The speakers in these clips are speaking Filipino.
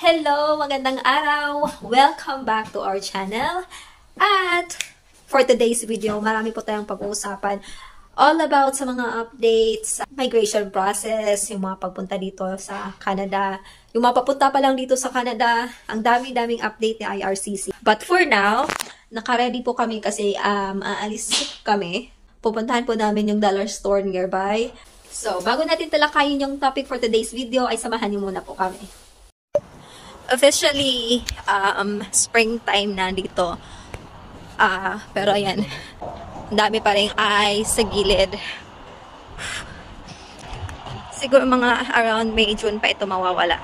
Hello! Magandang araw! Welcome back to our channel. At for today's video, marami po tayong pag-uusapan all about sa mga updates, migration process, yung mga pagpunta dito sa Canada, yung mga papunta pa lang dito sa Canada, ang dami-daming update ni IRCC. But for now, naka-ready po kami kasi aalis kami. Pupuntahan po namin yung dollar store nearby. So, bago natin talakayin yung topic for today's video, ay samahan niyo muna po kami. Officially, springtime na dito. Pero ayan, dami pa rin ice sa gilid. Siguro mga around May, June pa ito mawawala.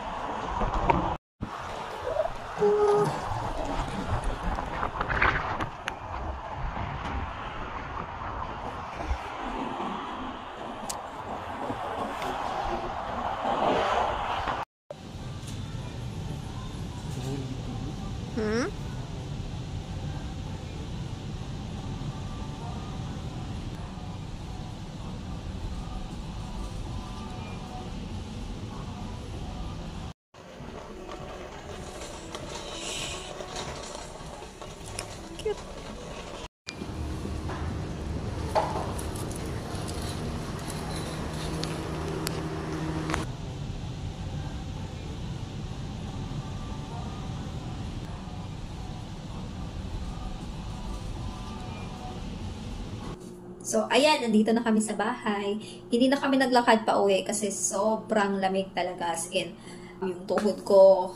Cute. So, ayan, nandito na kami sa bahay. Hindi na kami naglakad pa uwi kasi sobrang lamig talaga. As in, yung tuhod ko,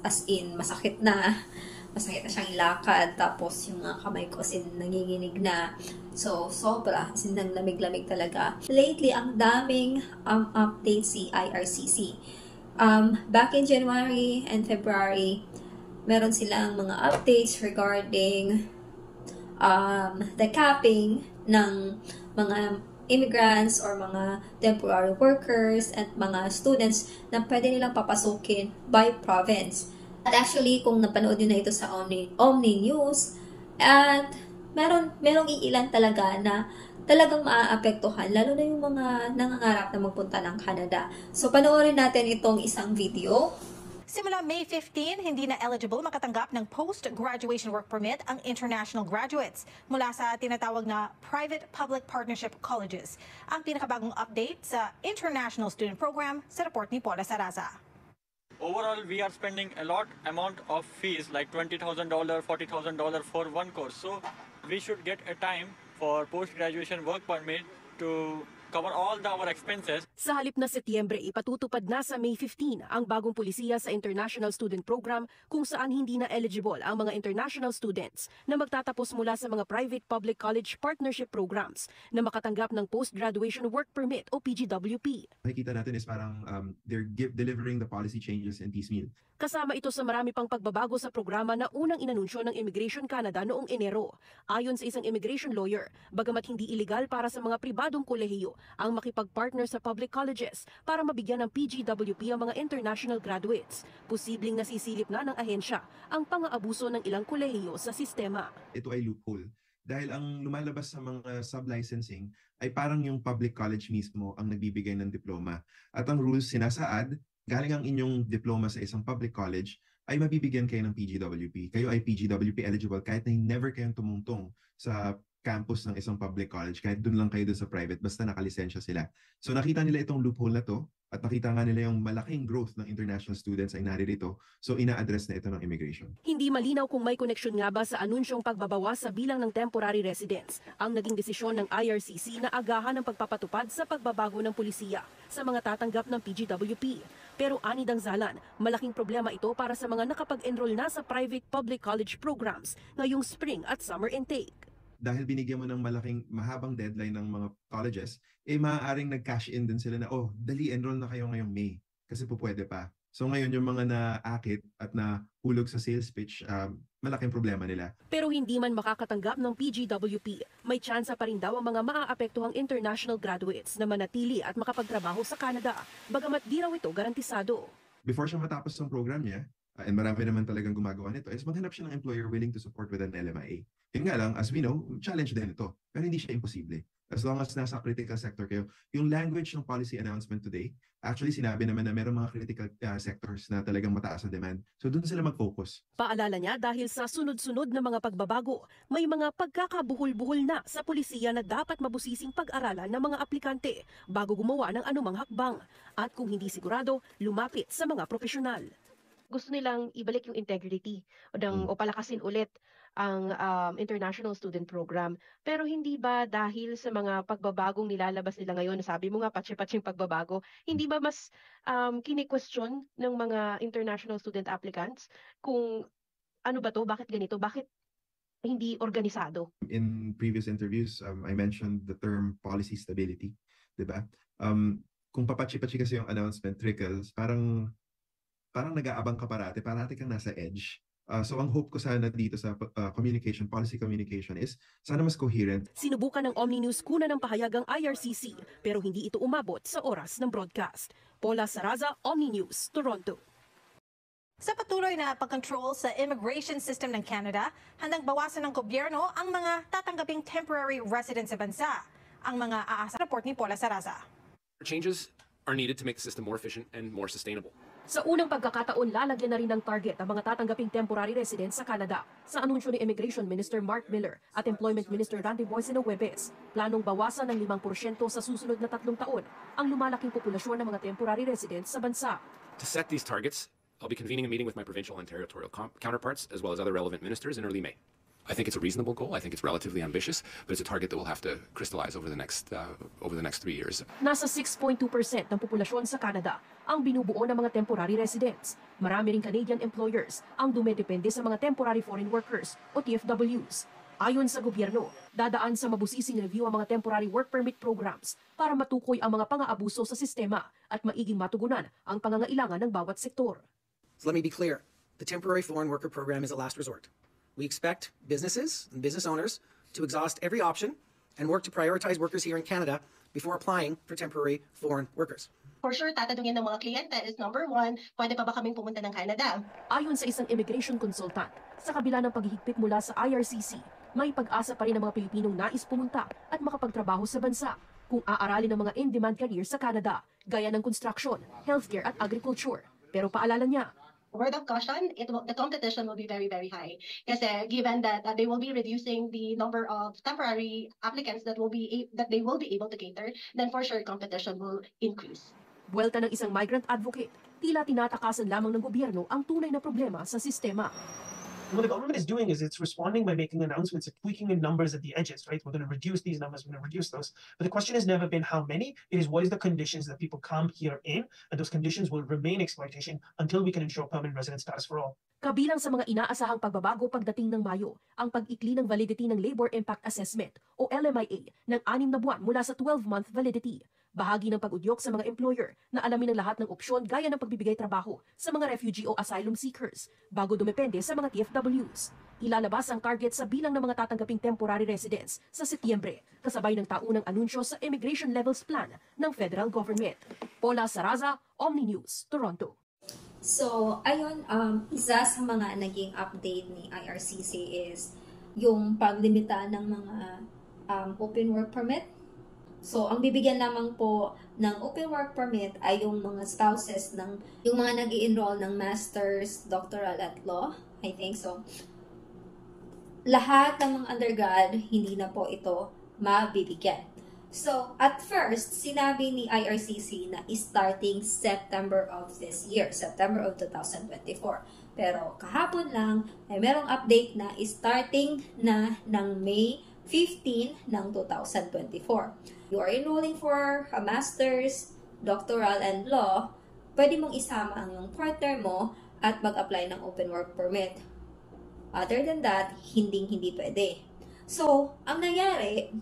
as in, masakit na. Masakit na siyang ilakad. Tapos, yung mga kamay ko, as in, nanginginig na. So, sobra. As in, lamig-lamig talaga. Lately, ang daming updates si IRCC. Back in January and February, meron silang mga updates regarding the capping ng mga immigrants or mga temporary workers at mga students na pwede nilang papasukin by province. At actually, kung napanood nyo na ito sa Omni News, at merong iilan talaga na talagang maaapektuhan, lalo na yung mga nangangarap na magpunta ng Canada. So, panoorin natin itong isang video. Simula May 15, hindi na eligible makatanggap ng post-graduation work permit ang international graduates mula sa tinatawag na private-public partnership colleges. Ang pinakabagong update sa International Student Program sa report ni Paula Saraza. Overall, we are spending a lot amount of fees like $20,000, $40,000 for one course. So we should get a time for post-graduation work permit to cover all our expenses. Sa halip na Setyembre, ipatutupad na sa May 15 ang bagong polisiya sa International Student Program kung saan hindi na eligible ang mga international students na magtatapos mula sa mga private-public college partnership programs na makatanggap ng post-graduation work permit o PGWP. Nakikita natin is parang they're delivering the policy changes in piecemeal. Kasama ito sa marami pang pagbabago sa programa na unang inanunsyo ng Immigration Canada noong Enero. Ayon sa isang immigration lawyer, bagamat hindi iligal para sa mga pribadong kolehiyo ang makipag-partner sa public colleges para mabigyan ng PGWP ang mga international graduates, posibleng nasisilip na ng ahensya ang pang-aabuso ng ilang kolehiyo sa sistema. Ito ay loophole. Dahil ang lumalabas sa mga sub-licensing ay parang yung public college mismo ang nagbibigay ng diploma. At ang rules sinasaad, galing ang inyong diploma sa isang public college, ay mabibigyan kayo ng PGWP. Kayo ay PGWP eligible kahit na never kayong tumungtong sa campus ng isang public college, kahit dun lang kayo dun sa private, basta nakalisensya sila. So nakita nila itong loophole na to, at nakita nga nila yung malaking growth ng international students ay naririto, so ina-address na ito ng immigration. Hindi malinaw kung may koneksyon nga ba sa anunsyong pagbabawas sa bilang ng temporary residents ang naging desisyon ng IRCC na agahan ng pagpapatupad sa pagbabago ng pulisiya sa mga tatanggap ng PGWP. Pero ani Dangzalan, malaking problema ito para sa mga nakapag-enroll na sa private public college programs ngayong spring at summer intake. Dahil binigyan mo ng mahabang deadline ng mga colleges, maaaring nag-cash in din sila na, dali, enroll na kayo ngayong May. Kasi po pwede pa. So ngayon yung mga naakit at nahulog sa sales pitch, malaking problema nila. Pero hindi man makakatanggap ng PGWP, may tsansa pa rin daw ang mga maaapektuhang international graduates na manatili at makapagtrabaho sa Canada, bagamat di raw ito garantisado. Before siya matapos ng program niya, and marami naman talagang gumagawa nito, is maghanap siya ng employer willing to support with an LMIA. Yun nga lang, as we know, challenge din ito. Pero hindi siya imposible. As long as nasa critical sector kayo. Yung language ng policy announcement today, actually sinabi naman na meron mga critical sectors na talagang mataas ang demand. So doon sila mag-focus. Paalala niya dahil sa sunod-sunod na mga pagbabago, may mga pagkakabuhol-buhol na sa pulisiya na dapat mabusising pag-aralan ng mga aplikante bago gumawa ng anumang hakbang. At kung hindi sigurado, lumapit sa mga profesional. Gusto nilang ibalik yung integrity o palakasin ulit ang International Student Program. Pero hindi ba dahil sa mga pagbabagong nilalabas nila ngayon, sabi mo nga patsi-patsing pagbabago, hindi ba mas kini-question ng mga international student applicants kung ano ba to, bakit ganito, bakit hindi organisado? In previous interviews, I mentioned the term policy stability, di ba? Kung papatsi-patsi kasi yung announcement trickles, parang nag-aabang ka parati kang nasa edge. So ang hope ko sana dito sa policy communication is sana mas coherent. Sinubukan ng Omni News kuna ng pahayagang IRCC pero hindi ito umabot sa oras ng broadcast. Paula Saraza, Omni News, Toronto. Sa patuloy na pag-control sa immigration system ng Canada, handang bawasan ng gobyerno ang mga tatanggaping temporary residents sa bansa. Ang mga aasa report ni Paula Saraza. Changes are needed to make the system more efficient and more sustainable. Sa unang pagkakataon, lalagyan na rin ng target ang mga tatanggaping temporary residents sa Canada. Sa anunsyo ni Immigration Minister Mark Miller at Employment Minister Randy Boyceno Huebes, planong bawasan ng 5% sa susunod na 3 taon ang lumalaking populasyon ng mga temporary residents sa bansa. To set these targets, I'll be convening a meeting with my provincial and territorial counterparts as well as other relevant ministers in early May. I think it's a reasonable goal. I think it's relatively ambitious, but it's a target that we'll have to crystallize over the next 3 years. Nasa 6.2% ng populasyon sa Canada ang binubuo ng mga temporary residents. Marami ring Canadian employers ang dumedepende sa mga temporary foreign workers o TFWs. Ayon sa gobyerno, dadaan sa mabusising review ang mga temporary work permit programs para matukoy ang mga pang-aabuso sa sistema at maiging matugunan ang pangangailangan ng bawat sektor. So let me be clear. The temporary foreign worker program is a last resort. We expect businesses and business owners to exhaust every option and work to prioritize workers here in Canada before applying for temporary foreign workers. For sure, tatanungin ng mga kliyente is number 1, pwede pa ba kaming pumunta ng Canada? Ayon sa isang immigration consultant, sa kabila ng paghihigpit mula sa IRCC, may pag-asa pa rin ng mga Pilipinong nais pumunta at makapagtrabaho sa bansa kung aaralin ng mga in-demand career sa Canada, gaya ng construction, healthcare at agriculture. Pero paalala niya, Word of caution, the competition will be very, very high. Kasi given that they will be reducing the number of temporary applicants that they will be able to cater, then for sure competition will increase. buwelta ng isang migrant advocate, tila tinatakasan lamang ng gobyerno ang tunay na problema sa sistema. What the government is doing is it's responding by making announcements and tweaking in numbers at the edges, right? We're going to reduce these numbers, we're going to reduce those. But the question has never been how many, it is what is the conditions that people come here in, and those conditions will remain exploitation until we can ensure permanent resident status for all. Kabilang sa mga inaasahang pagbabago pagdating ng Mayo, ang pag-ikli ng validity ng Labor Impact Assessment o LMIA ng 6 na buwan mula sa 12-month validity. Bahagi ng pag-udyok sa mga employer na alamin ang lahat ng opsyon gaya ng pagbibigay trabaho sa mga refugee o asylum seekers bago dumepende sa mga TFWs. Ilalabas ang target sa bilang ng mga tatanggaping temporary residents sa Setyembre, kasabay ng taunang anunsyo sa Immigration Levels Plan ng federal government. Paula Saraza, Omni News, Toronto. So, ayun, isa sa mga naging update ni IRCC is yung paglimita ng mga open work permit. So, ang bibigyan lamang po ng open work permit ay yung mga spouses ng, yung mga nag-i-enroll ng master's, doctoral at law, I think. So, lahat ng mga undergrad, hindi na po ito mabibigyan. So, at first, sinabi ni IRCC na starting September of this year, September of 2024. Pero kahapon lang, ay merong update na starting na ng May 15 ng 2024. You are enrolling for a master's, doctoral, and law, pwede mong isama ang iyong partner mo at mag-apply ng open work permit. Other than that, hindi pwede. So, ang nangyari,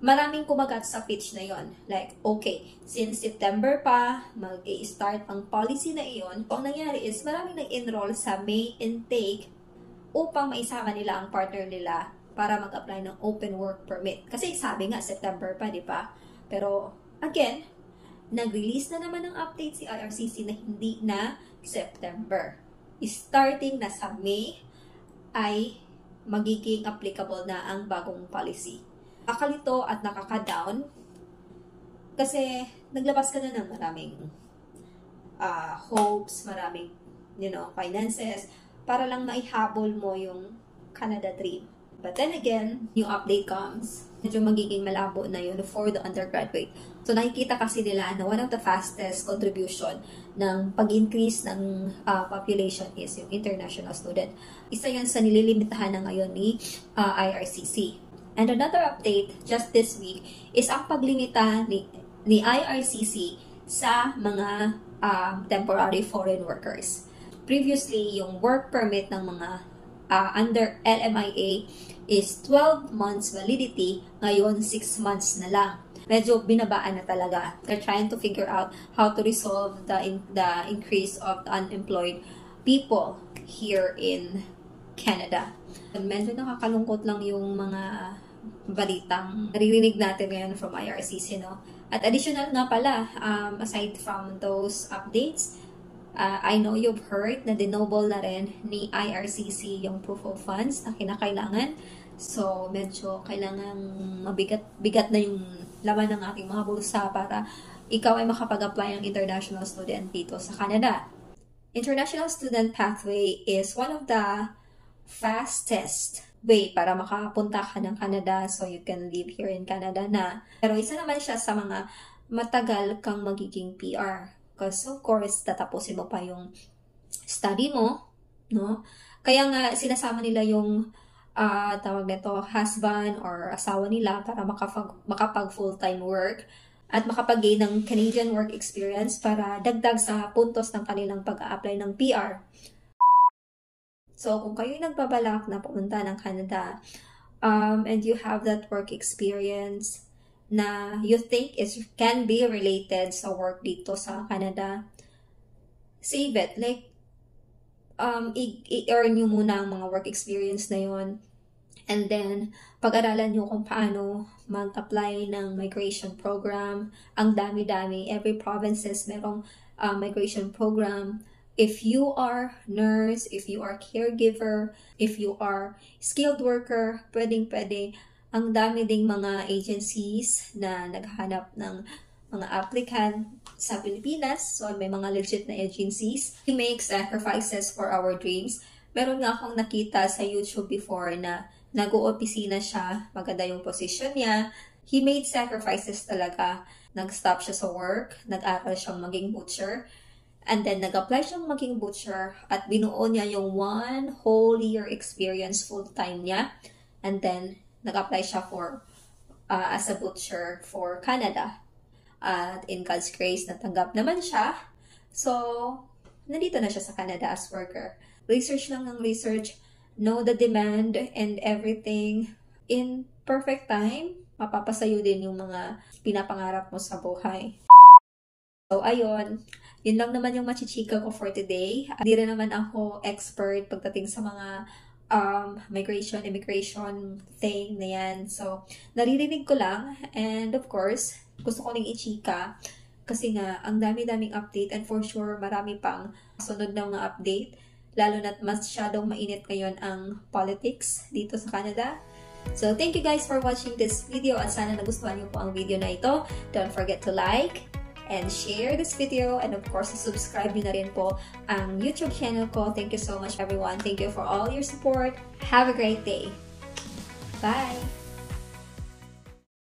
maraming kumagat sa pitch na yon. Like, okay, since September pa, mag-i-start ang policy na iyon. Ang nangyari is, maraming nag-enroll sa May intake upang maisama nila ang partner nila para mag-apply ng open work permit. Kasi sabi nga, September pa, di ba? Pero, again, nag-release na naman ng update si IRCC na hindi na September. starting na sa May ay magiging applicable na ang bagong policy. Nakakalito at nakaka-down kasi naglabas ka na ng maraming hopes, maraming finances para lang maihabol mo yung Canada dream. But then again, yung update comes, medyo magiging malabo na yun for the undergraduate. So nakikita kasi nila na one of the fastest contribution ng pag-increase ng population is yung international student. Isa yan sa nililimitahan na ngayon ni IRCC. And another update just this week is ang paglimita ni IRCC sa mga temporary foreign workers. Previously, yung work permit ng mga under LMIA is 12 months validity, ngayon 6 months na lang. Medyo binabaan na talaga. They're trying to figure out how to resolve the increase of unemployed people here in Canada. Medyo nakakalungkot lang yung mga balitang naririnig natin ngayon from IRCC, no? At additional nga pala, aside from those updates, I know you've heard na dinoble na rin ni IRCC yung proof of funds na kinakailangan. So, medyo kailangan bigat na yung laman ng ating mga bulsa para ikaw ay makapag-apply ng international student dito sa Canada. International Student Pathway is one of the fastest way para makapunta ka ng Canada so you can live here in Canada na. Pero isa naman siya sa mga matagal kang magiging PR. Because of course, tatapusin mo pa yung study mo, no? Kaya nga, sinasama nila yung tawag nito, husband or asawa nila para makapag full-time work at makapag-gain ng Canadian work experience para dagdag sa puntos ng kanilang pag-a-apply ng PR. So, kung kayo'y nagbabalak na pumunta ng Canada and you have that work experience na you think can be related sa work dito sa Canada, save it. Like, i-earn nyo muna ang mga work experience na yon. And then, pag-aralan nyo kung paano mag-apply ng migration program. Ang dami-dami. Every provinces merong migration program. If you are nurse, if you are caregiver, if you are skilled worker, pwedeng-pwede. Ang dami ding mga agencies na naghahanap ng mga applicant sa Pilipinas. So, may mga legit na agencies. We make sacrifices for our dreams. Meron nga akong nakita sa YouTube before na nag-o-opisina siya. Maganda yung position niya. He made sacrifices talaga. Nag-stop siya sa work. Nag-aral siyang maging butcher. And then, nag-apply siyang maging butcher. At binuo niya yung 1 whole year experience full-time niya. And then, nag-apply siya for as a butcher for Canada. At in God's grace, natanggap naman siya. So, nandito na siya sa Canada as worker. Research lang ng research. Know the demand and everything. In perfect time, mapapasayo din yung mga pinapangarap mo sa buhay. So, ayun. Yun lang naman yung machichika ko for today. Hindi rin naman ako expert pagdating sa mga immigration thing na yan. So, naririnig ko lang. And of course, gusto ko rin ichika. Kasi nga, ang dami-daming update. And for sure, marami pang sunod na mga update. Lalo na't masyadong mainit ngayon ang politics dito sa Canada. So, thank you guys for watching this video. At sana nagustuhan niyo po ang video na ito. Don't forget to like and share this video. And of course, subscribe nyo na rin po ang YouTube channel ko. Thank you so much everyone. Thank you for all your support. Have a great day. Bye!